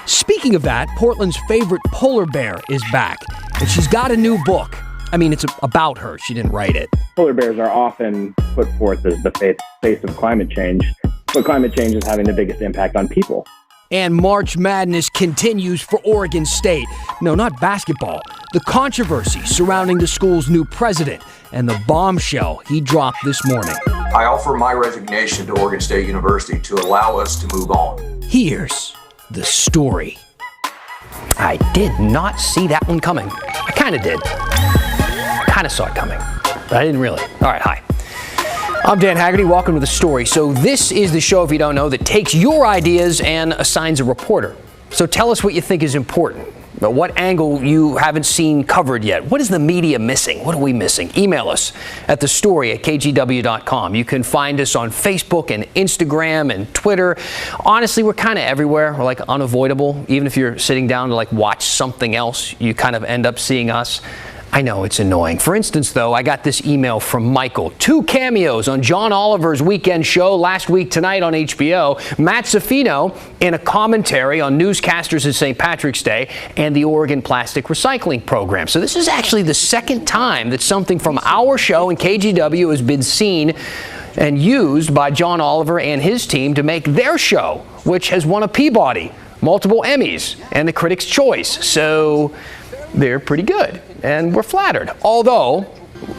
Speaking of that, Portland's favorite polar bear is back, and she's got a new book. I mean, it's about her. She didn't write it. Polar bears are often put forth as the face of climate change, but climate change is having the biggest impact on people. And March Madness continues for Oregon State. No, not basketball. The controversy surrounding the school's new president and the bombshell he dropped this morning. I offer my resignation to Oregon State University to allow us to move on. Here's the story. I did not see that one coming. I kind of did. I kind of saw it coming, but I didn't really. All right, hi. I'm Dan Haggerty. Welcome to The Story. So this is the show, if you don't know, that takes your ideas and assigns a reporter. So tell us what you think is important. But what angle you haven't seen covered yet? What is the media missing? What are we missing? Email us at thestory@kgw.com. You can find us on Facebook and Instagram and Twitter. Honestly, we're kind of everywhere. We're like unavoidable. Even if you're sitting down to like watch something else, you kind of end up seeing us. I know it's annoying. For instance, though, I got this email from Michael. 2 cameos on John Oliver's weekend show last week tonight on HBO. Matt Zaffino in a commentary on newscasters at St. Patrick's Day and the Oregon Plastic Recycling Program. So this is actually the second time that something from our show in KGW has been seen and used by John Oliver and his team to make their show, which has won a Peabody, multiple Emmys, and the Critics' Choice. So they're pretty good, and we're flattered. Although,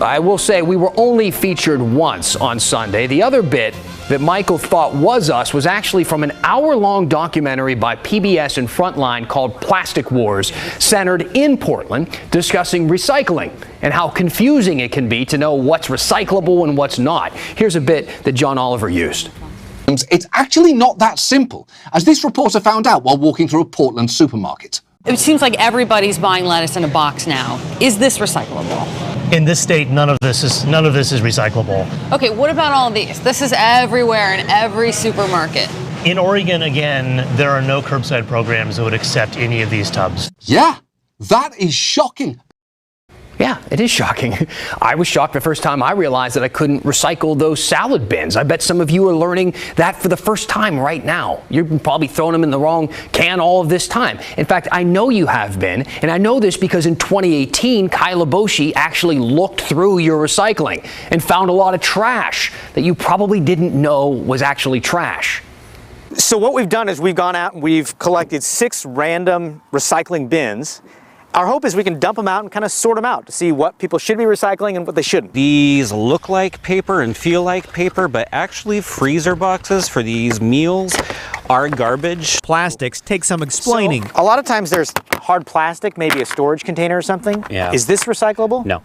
I will say we were only featured once on Sunday. The other bit that Michael thought was us was actually from an hour-long documentary by PBS and Frontline called Plastic Wars, centered in Portland, discussing recycling and how confusing it can be to know what's recyclable and what's not. Here's a bit that John Oliver used. It's actually not that simple, as this reporter found out while walking through a Portland supermarket. It seems like everybody's buying lettuce in a box now. Is this recyclable? In this state, none of this is recyclable. Okay, what about all of these? This is everywhere in every supermarket. In Oregon, again, there are no curbside programs that would accept any of these tubs. Yeah, that is shocking. Yeah, it is shocking. I was shocked the first time I realized that I couldn't recycle those salad bins. I bet some of you are learning that for the first time right now. You're probably throwing them in the wrong can all of this time. In fact, I know you have been, and I know this because in 2018, Kyla Boshi actually looked through your recycling and found a lot of trash that you probably didn't know was actually trash. So what we've done is we've gone out and we've collected 6 random recycling bins. Our hope is we can dump them out and kind of sort them out to see what people should be recycling and what they shouldn't. These look like paper and feel like paper, but actually freezer boxes for these meals are garbage. Plastics take some explaining. So, a lot of times there's hard plastic, maybe a storage container or something. Yeah. Is this recyclable? No.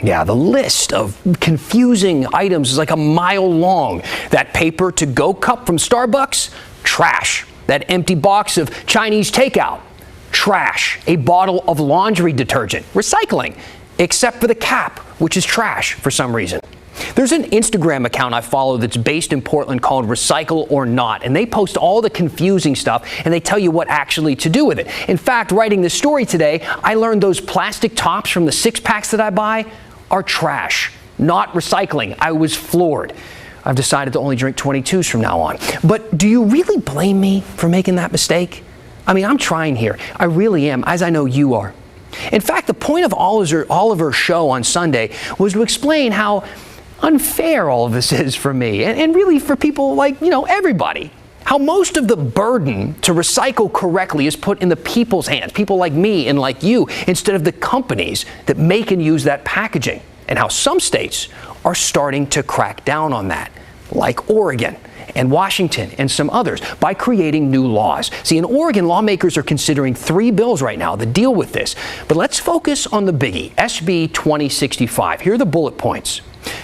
Yeah, the list of confusing items is like a mile long. That paper to-go cup from Starbucks? Trash. That empty box of Chinese takeout? Trash. A bottle of laundry detergent. Recycling. Except for the cap, which is trash for some reason. There's an Instagram account I follow that's based in Portland called Recycle or Not, and they post all the confusing stuff, and they tell you what actually to do with it. In fact, writing this story today, I learned those plastic tops from the 6-packs that I buy are trash, not recycling. I was floored. I've decided to only drink 22s from now on. But do you really blame me for making that mistake? I mean, I'm trying here. I really am, as I know you are. In fact, the point of Oliver's show on Sunday was to explain how unfair all of this is for me, and really for people like, everybody. How most of the burden to recycle correctly is put in the people's hands, people like me and like you, instead of the companies that make and use that packaging. And how some states are starting to crack down on that, like Oregon and Washington and some others, by creating new laws. See, in Oregon, lawmakers are considering 3 bills right now that deal with this. But let's focus on the biggie, SB 2065. Here are the bullet points.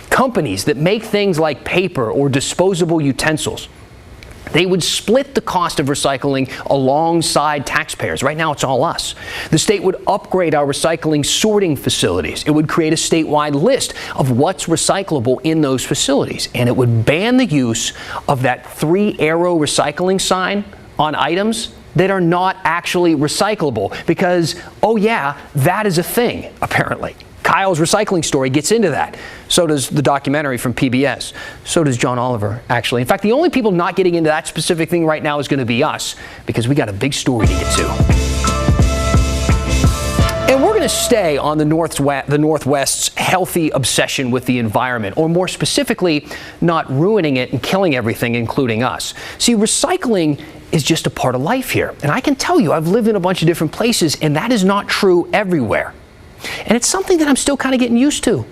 Companies that make things like paper or disposable utensils, they would split the cost of recycling alongside taxpayers. Right now, it's all us. The state would upgrade our recycling sorting facilities. It would create a statewide list of what's recyclable in those facilities. And it would ban the use of that 3-arrow recycling sign on items that are not actually recyclable because, oh yeah, that is a thing, apparently. Kyle's recycling story gets into that. So does the documentary from PBS. So does John Oliver, actually. In fact, the only people not getting into that specific thing right now is going to be us, because we got a big story to get to. And we're going to stay on the Northwest's healthy obsession with the environment, or more specifically, not ruining it and killing everything, including us. See, recycling is just a part of life here. And I can tell you, I've lived in a bunch of different places, and that is not true everywhere. And it's something that I'm still kind of getting used to.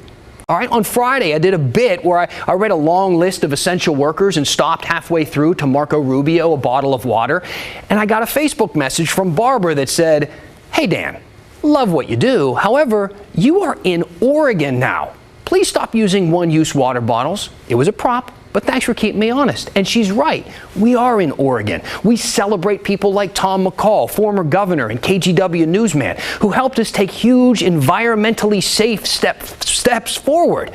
All right, on Friday, I did a bit where I read a long list of essential workers and stopped halfway through to Marco Rubio a bottle of water. And I got a Facebook message from Barbara that said, "Hey, Dan, love what you do. However, you are in Oregon now. Please stop using one-use water bottles." It was a prop, but thanks for keeping me honest. And she's right. We are in Oregon. We celebrate people like Tom McCall, former governor and KGW newsman, who helped us take huge environmentally safe steps forward.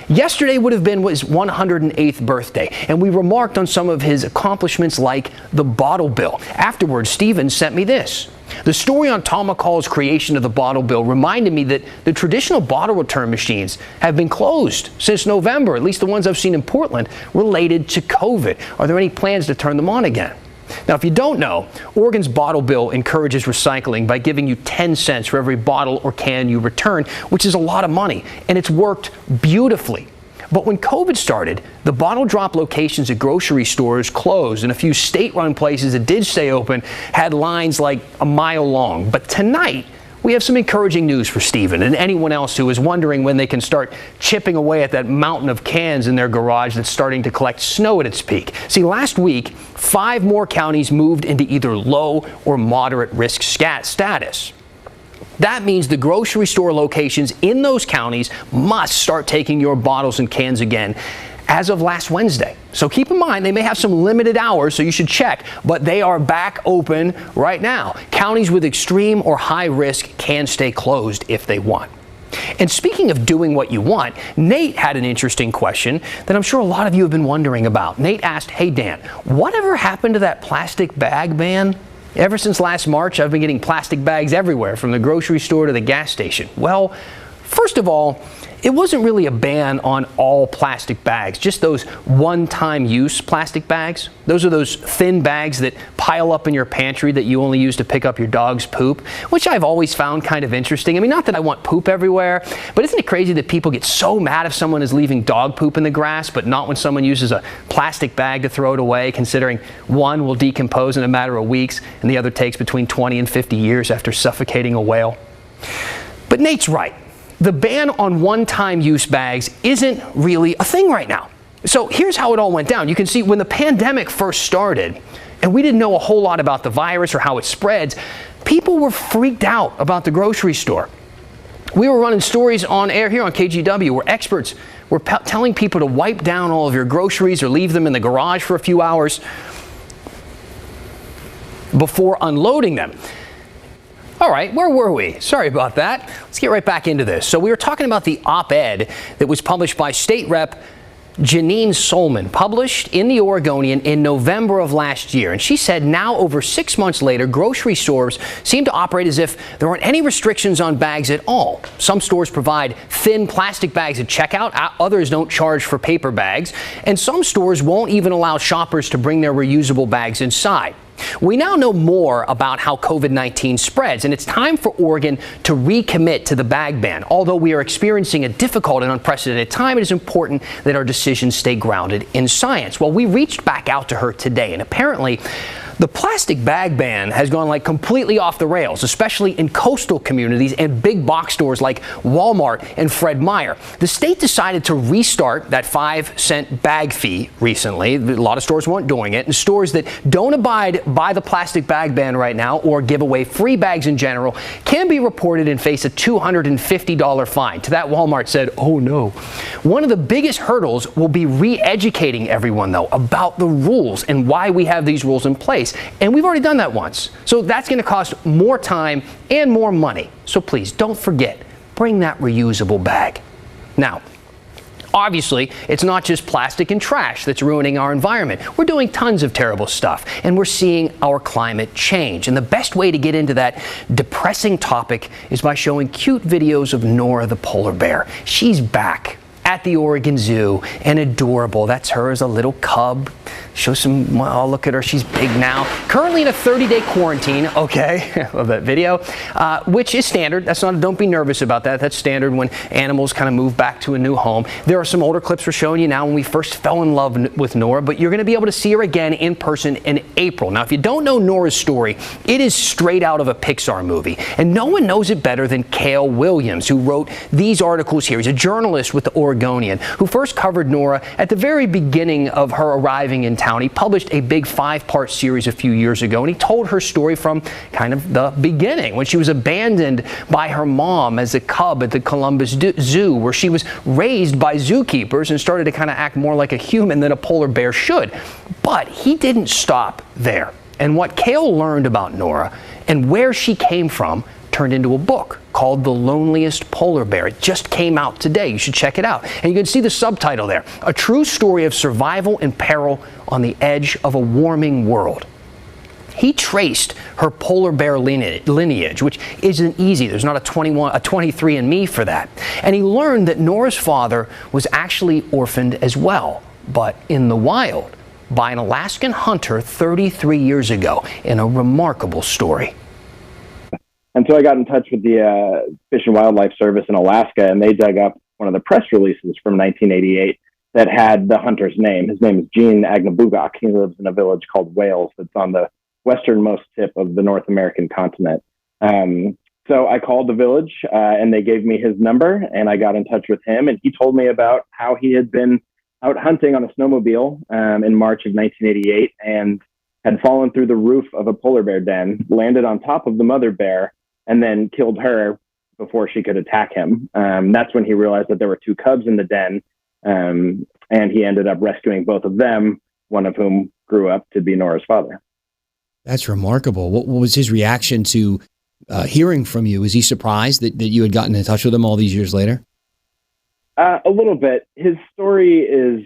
Yesterday would have been his 108th birthday, and we remarked on some of his accomplishments like the bottle bill. Afterwards, Stephen sent me this. The story on Tom McCall's creation of the bottle bill reminded me that the traditional bottle return machines have been closed since November, at least the ones I've seen in Portland, related to COVID. Are there any plans to turn them on again? Now, if you don't know, Oregon's bottle bill encourages recycling by giving you 10 cents for every bottle or can you return, which is a lot of money, and it's worked beautifully. But when COVID started, the bottle drop locations at grocery stores closed, and a few state-run places that did stay open had lines like a mile long. But tonight, we have some encouraging news for Stephen and anyone else who is wondering when they can start chipping away at that mountain of cans in their garage that's starting to collect snow at its peak. See, last week, 5 more counties moved into either low or moderate risk status. That means the grocery store locations in those counties must start taking your bottles and cans again as of last Wednesday. So keep in mind, they may have some limited hours, so you should check, but they are back open right now. Counties with extreme or high risk can stay closed if they want. And speaking of doing what you want, Nate had an interesting question that I'm sure a lot of you have been wondering about. Nate asked, "Hey Dan, whatever happened to that plastic bag ban? Ever since last March, I've been getting plastic bags everywhere, from the grocery store to the gas station." Well, first of all, it wasn't really a ban on all plastic bags, just those one-time use plastic bags. Those are those thin bags that pile up in your pantry that you only use to pick up your dog's poop, which I've always found kind of interesting. I mean, not that I want poop everywhere, but isn't it crazy that people get so mad if someone is leaving dog poop in the grass, but not when someone uses a plastic bag to throw it away, considering one will decompose in a matter of weeks and the other takes between 20 and 50 years after suffocating a whale? But Nate's right. The ban on one-time use bags isn't really a thing right now. So here's how it all went down. You can see when the pandemic first started, and we didn't know a whole lot about the virus or how it spreads, people were freaked out about the grocery store. We were running stories on air here on KGW where experts were telling people to wipe down all of your groceries or leave them in the garage for a few hours before unloading them. All right, where were we? Sorry about that. Let's get right back into this. So we were talking about the op-ed that was published by State Rep Janine Solman, published in the Oregonian in November of last year. And she said now, over 6 months later, grocery stores seem to operate as if there aren't any restrictions on bags at all. Some stores provide thin plastic bags at checkout. Others don't charge for paper bags. And some stores won't even allow shoppers to bring their reusable bags inside. We now know more about how COVID-19 spreads, and it's time for Oregon to recommit to the bag ban. Although we are experiencing a difficult and unprecedented time, it is important that our decisions stay grounded in science. Well, we reached back out to her today, and apparently the plastic bag ban has gone like completely off the rails, especially in coastal communities and big box stores like Walmart and Fred Meyer. The state decided to restart that 5-cent bag fee recently. A lot of stores weren't doing it, and stores that don't abide by the plastic bag ban right now or give away free bags in general can be reported and face a $250 fine. To that, Walmart said, "Oh no." One of the biggest hurdles will be re-educating everyone, though, about the rules and why we have these rules in place. And we've already done that once. So that's going to cost more time and more money. So please don't forget, bring that reusable bag. Now, Obviously, it's not just plastic and trash that's ruining our environment. We're doing tons of terrible stuff, and we're seeing our climate change. And the best way to get into that depressing topic is by showing cute videos of Nora the polar bear. She's back at the Oregon Zoo and adorable. That's her as a little cub. Show some, well, look at her, she's big now. Currently in a 30-day quarantine, okay, love that video, which is standard. That's not, don't be nervous about that. That's standard when animals kind of move back to a new home. There are some older clips we're showing you now when we first fell in love with Nora, but you're gonna be able to see her again in person in April. Now, if you don't know Nora's story, it is straight out of a Pixar movie, and no one knows it better than Cale Williams, who wrote these articles here. He's a journalist with the Oregonian, who first covered Nora at the very beginning of her arriving in town. He published a big 5-part series a few years ago, and he told her story from kind of the beginning, when she was abandoned by her mom as a cub at the Columbus Zoo, where she was raised by zookeepers and started to kind of act more like a human than a polar bear should. But he didn't stop there. And what Cale learned about Nora and where she came from turned into a book called The Loneliest Polar Bear. It just came out today. You should check it out. And you can see the subtitle there, A True Story of Survival and Peril on the Edge of a Warming World. He traced her polar bear lineage, which isn't easy. There's not a 23andMe for that. And he learned that Nora's father was actually orphaned as well, but in the wild, by an Alaskan hunter 33 years ago, in a remarkable story. And so I got in touch with the Fish and Wildlife Service in Alaska, and they dug up one of the press releases from 1988 that had the hunter's name. His name is Gene Agnabugak. He lives in a village called Wales that's on the westernmost tip of the North American continent. So I called the village, and they gave me his number, and I got in touch with him, and he told me about how he had been out hunting on a snowmobile in March of 1988 and had fallen through the roof of a polar bear den, landed on top of the mother bear, and then killed her before she could attack him. That's when he realized that there were 2 cubs in the den, and he ended up rescuing both of them, one of whom grew up to be Nora's father. That's remarkable. What was his reaction to hearing from you? Was he surprised that you had gotten in touch with him all these years later? A little bit. His story is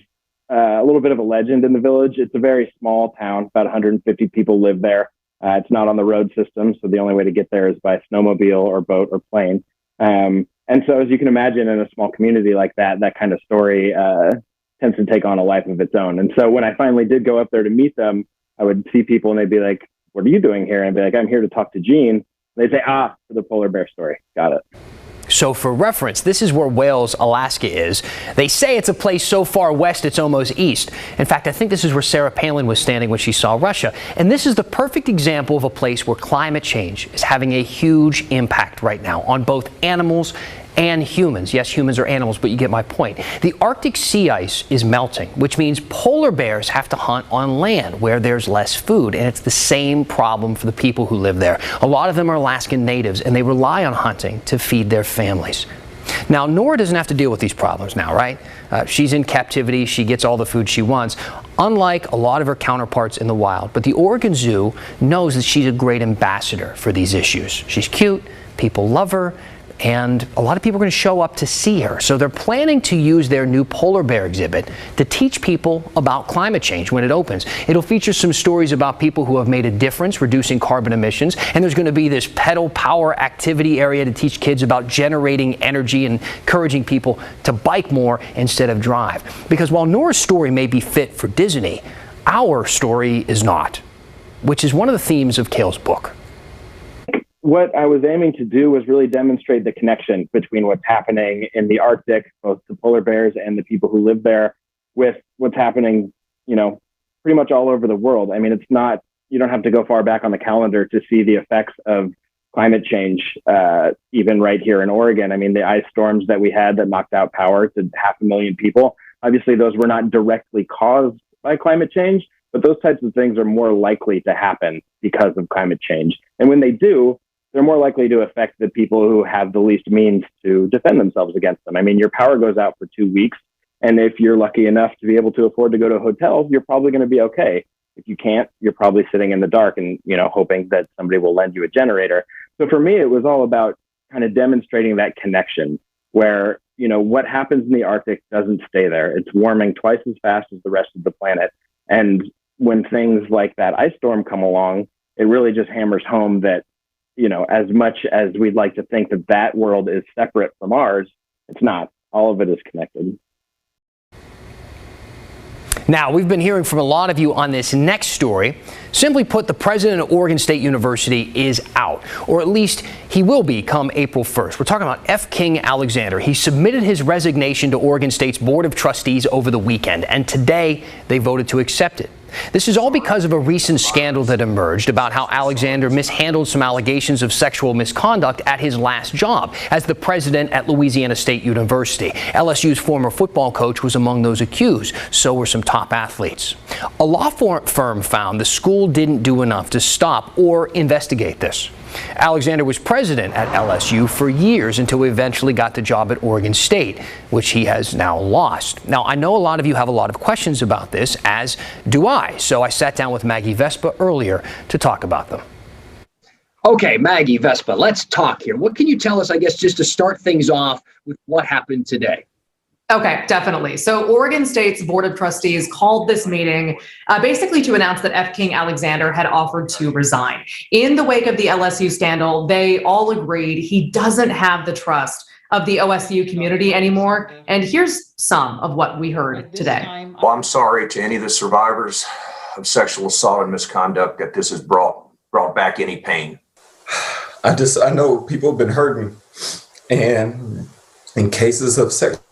a little bit of a legend in the village. It's a very small town. About 150 people live there. It's not on the road system, so the only way to get there is by snowmobile or boat or plane. And so, as you can imagine, in a small community like that, that kind of story tends to take on a life of its own. And so when I finally did go up there to meet them, I would see people and they'd be like, "What are you doing here?" And I'd be like, "I'm here to talk to Gene." They'd say, "Ah, for the polar bear story. Got it." So for reference, this is where Wales, Alaska is. They say it's a place so far west it's almost east. In fact, I think this is where Sarah Palin was standing when she saw Russia. And this is the perfect example of a place where climate change is having a huge impact right now on both animals and humans. Yes, humans are animals, but you get my point. The Arctic sea ice is melting, which means polar bears have to hunt on land where there's less food, and it's the same problem for the people who live there. A lot of them are Alaskan natives, and they rely on hunting to feed their families. Now, Nora doesn't have to deal with these problems now, right? She's in captivity. She gets all the food she wants, unlike a lot of her counterparts in the wild. But the Oregon Zoo knows that she's a great ambassador for these issues. She's cute, people love her, and a lot of people are going to show up to see her. So they're planning to use their new polar bear exhibit to teach people about climate change when it opens. It'll feature some stories about people who have made a difference reducing carbon emissions, and there's going to be this pedal power activity area to teach kids about generating energy and encouraging people to bike more instead of drive. Because while Nora's story may be fit for Disney, our story is not, which is one of the themes of Cale's book. What I was aiming to do was really demonstrate the connection between what's happening in the Arctic, both the polar bears and the people who live there, with what's happening, pretty much all over the world. I mean, it's not, you don't have to go far back on the calendar to see the effects of climate change, even right here in Oregon. I mean, the ice storms that we had that knocked out power to 500,000 people, obviously those were not directly caused by climate change, but those types of things are more likely to happen because of climate change. And when they do, they're more likely to affect the people who have the least means to defend themselves against them. I mean, your power goes out for 2 weeks, and if you're lucky enough to be able to afford to go to a hotel, you're probably going to be okay. If you can't, you're probably sitting in the dark and, hoping that somebody will lend you a generator. So for me, it was all about kind of demonstrating that connection where, what happens in the Arctic doesn't stay there. It's warming twice as fast as the rest of the planet. And when things like that ice storm come along, it really just hammers home that, as much as we'd like to think that that world is separate from ours, it's not. All of it is connected. Now, we've been hearing from a lot of you on this next story. Simply put, the president of Oregon State University is out, or at least he will be come April 1st. We're talking about F. King Alexander. He submitted his resignation to Oregon State's Board of Trustees over the weekend, and today they voted to accept it. This is all because of a recent scandal that emerged about how Alexander mishandled some allegations of sexual misconduct at his last job as the president at Louisiana State University. LSU's former football coach was among those accused. So were some top athletes. A law firm found the school didn't do enough to stop or investigate this. Alexander was president at LSU for years until he eventually got the job at Oregon State, which he has now lost. Now, I know a lot of you have a lot of questions about this, as do I. So I sat down with Maggie Vespa earlier to talk about them. Okay, Maggie Vespa, let's talk here. What can you tell us, I guess, just to start things off with what happened today? Okay, definitely. So Oregon State's Board of Trustees called this meeting basically to announce that F. King Alexander had offered to resign. In the wake of the LSU scandal, they all agreed he doesn't have the trust of the OSU community anymore. And here's some of what we heard today. Well, I'm sorry to any of the survivors of sexual assault and misconduct that this has brought back any pain. I know people have been hurting, and in cases of sexual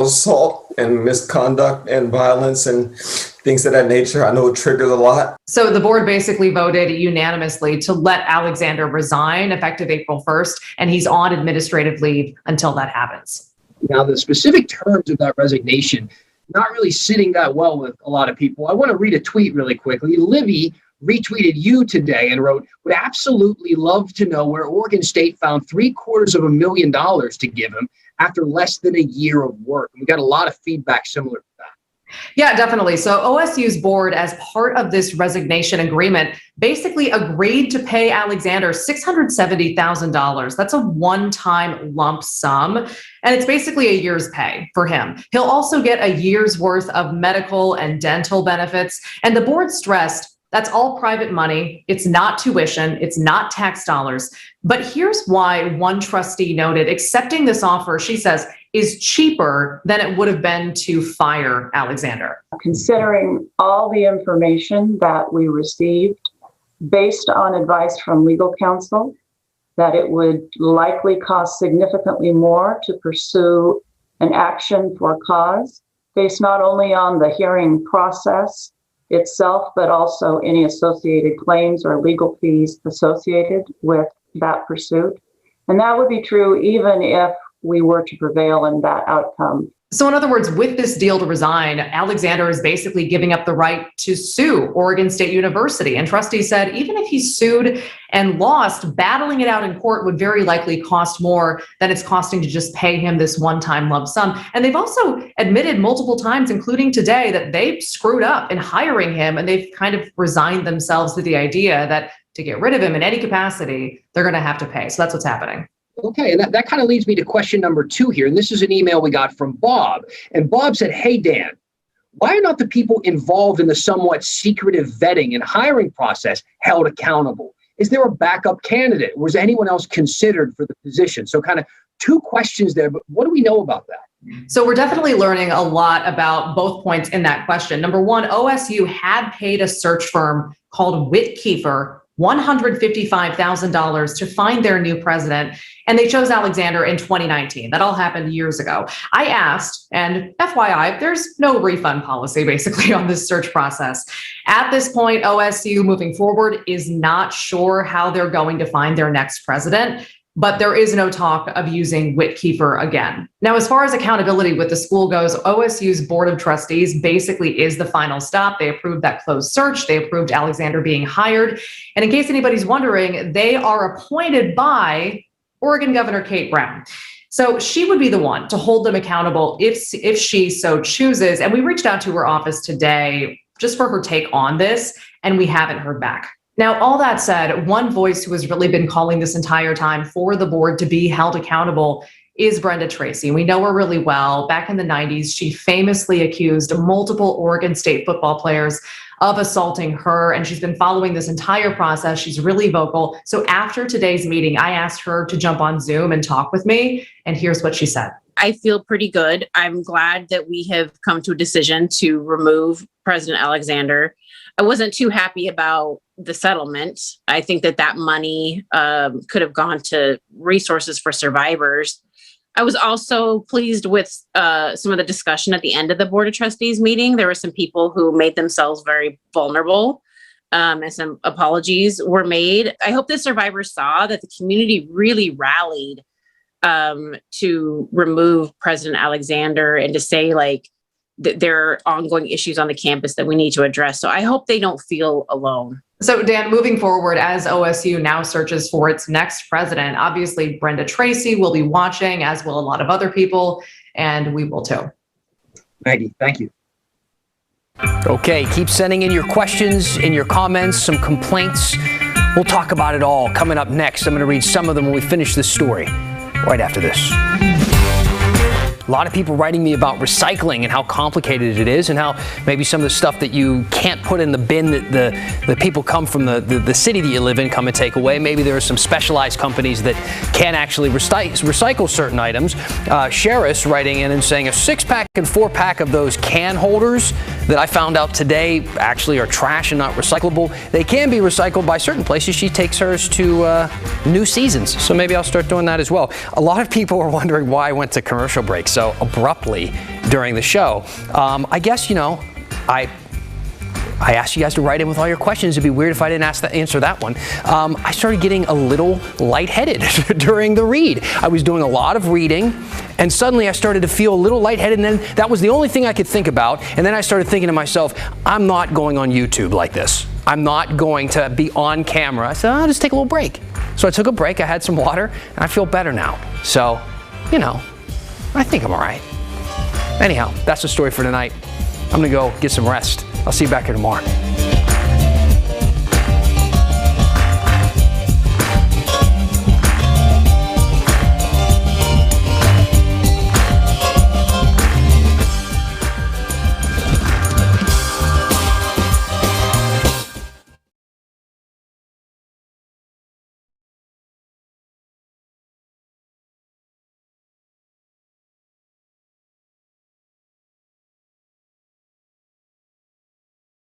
assault and misconduct and violence and things of that nature, I know it triggers a lot. So the board basically voted unanimously to let Alexander resign effective April 1st, and he's on administrative leave until that happens. Now, the specific terms of that resignation, not really sitting that well with a lot of people. I want to read a tweet really quickly. Livy retweeted you today and wrote, would absolutely love to know where Oregon State found $750,000 to give him after less than a year of work. And we got a lot of feedback similar to that. Yeah, definitely. So OSU's board, as part of this resignation agreement, basically agreed to pay Alexander $670,000. That's a one-time lump sum, and it's basically a year's pay for him. He'll also get a year's worth of medical and dental benefits. And the board stressed that's all private money. It's not tuition. It's not tax dollars. But here's why one trustee noted accepting this offer, she says, is cheaper than it would have been to fire Alexander. Considering all the information that we received based on advice from legal counsel, that it would likely cost significantly more to pursue an action for cause based not only on the hearing process itself, but also any associated claims or legal fees associated with that pursuit. And that would be true even if we were to prevail in that outcome. So in other words, with this deal to resign, Alexander is basically giving up the right to sue Oregon State University. And trustees said even if he sued and lost, battling it out in court would very likely cost more than it's costing to just pay him this one-time lump sum. And they've also admitted multiple times, including today, that they screwed up in hiring him, and they've kind of resigned themselves to the idea that to get rid of him in any capacity, they're going to have to pay. So that's what's happening. Okay, and that kind of leads me to question number 2 here. And this is an email we got from Bob. And Bob said, hey, Dan, why are not the people involved in the somewhat secretive vetting and hiring process held accountable? Is there a backup candidate? Was anyone else considered for the position? So kind of 2 questions there, but what do we know about that? So we're definitely learning a lot about both points in that question. Number 1, OSU had paid a search firm called Whitkeefer $155,000 to find their new president, and they chose Alexander in 2019. That all happened years ago. I asked, and FYI, there's no refund policy basically on this search process. At this point, OSU moving forward is not sure how they're going to find their next president, but there is no talk of using Whitkeefer again. Now, as far as accountability with the school goes, OSU's Board of Trustees basically is the final stop. They approved that closed search. They approved Alexander being hired. And in case anybody's wondering, they are appointed by Oregon Governor Kate Brown. So she would be the one to hold them accountable if she so chooses. And we reached out to her office today just for her take on this, and we haven't heard back. Now, all that said, one voice who has really been calling this entire time for the board to be held accountable is Brenda Tracy. We know her really well. Back in the 90s, she famously accused multiple Oregon State football players of assaulting her, and she's been following this entire process. She's really vocal. So after today's meeting, I asked her to jump on Zoom and talk with me, and here's what she said. I feel pretty good. I'm glad that we have come to a decision to remove President Alexander. I wasn't too happy about the settlement. I think that money could have gone to resources for survivors. I was also pleased with some of the discussion at the end of the Board of Trustees meeting. There were some people who made themselves very vulnerable, and some apologies were made. I hope the survivors saw that the community really rallied to remove President Alexander and to say, like, that there are ongoing issues on the campus that we need to address. So I hope they don't feel alone. So Dan, moving forward, as OSU now searches for its next president, obviously Brenda Tracy will be watching, as will a lot of other people, and we will too. Maggie, thank you. Okay, keep sending in your questions, in your comments, some complaints. We'll talk about it all coming up next. I'm going to read some of them when we finish this story right after this. A lot of people writing me about recycling and how complicated it is, and how maybe some of the stuff that you can't put in the bin that the people come from the city that you live in come and take away. Maybe there are some specialized companies that can actually recycle certain items. Sheris writing in and saying a 6-pack and 4-pack of those can holders that I found out today actually are trash and not recyclable. They can be recycled by certain places. She takes hers to New Seasons, so maybe I'll start doing that as well. A lot of people are wondering why I went to commercial breaks so abruptly during the show. I guess, I asked you guys to write in with all your questions. It'd be weird if I didn't answer that one. I started getting a little lightheaded during the read. I was doing a lot of reading, and suddenly I started to feel a little lightheaded, and then that was the only thing I could think about. And then I started thinking to myself, I'm not going on YouTube like this. I'm not going to be on camera. I said, I'll just take a little break. So I took a break, I had some water, and I feel better now. So, I think I'm all right. Anyhow, that's the story for tonight. I'm gonna go get some rest. I'll see you back here tomorrow.